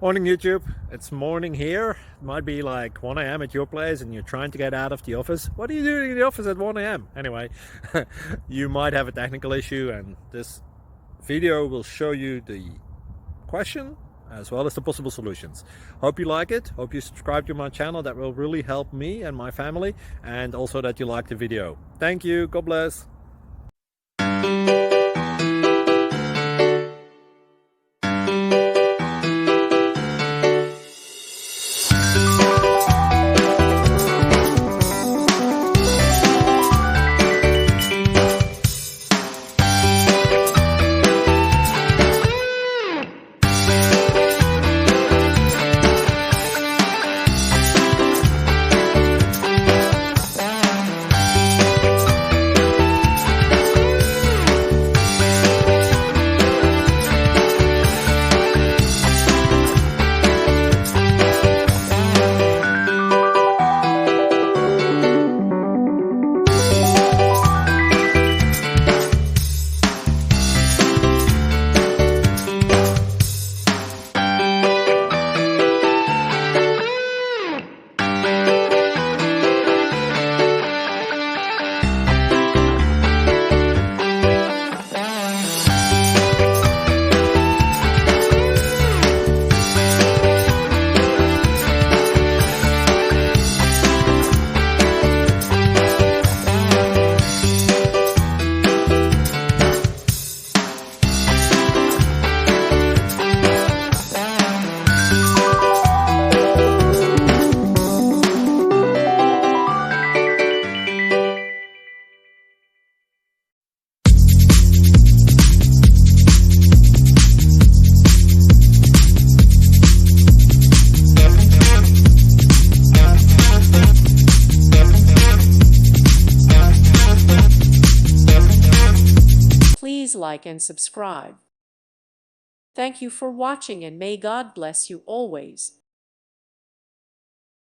Morning YouTube, it's morning here. It might be like 1 a.m. at your place and you're trying to get out of the office. What are you doing in the office at 1 a.m.? Anyway, you might have a technical issue and this video will show you the question as well as the possible solutions. Hope you like it, hope you subscribe to my channel. That will really help me and my family, and also that you like the video. Thank you, God bless. Please like and subscribe. Thank you for watching and may God bless you always.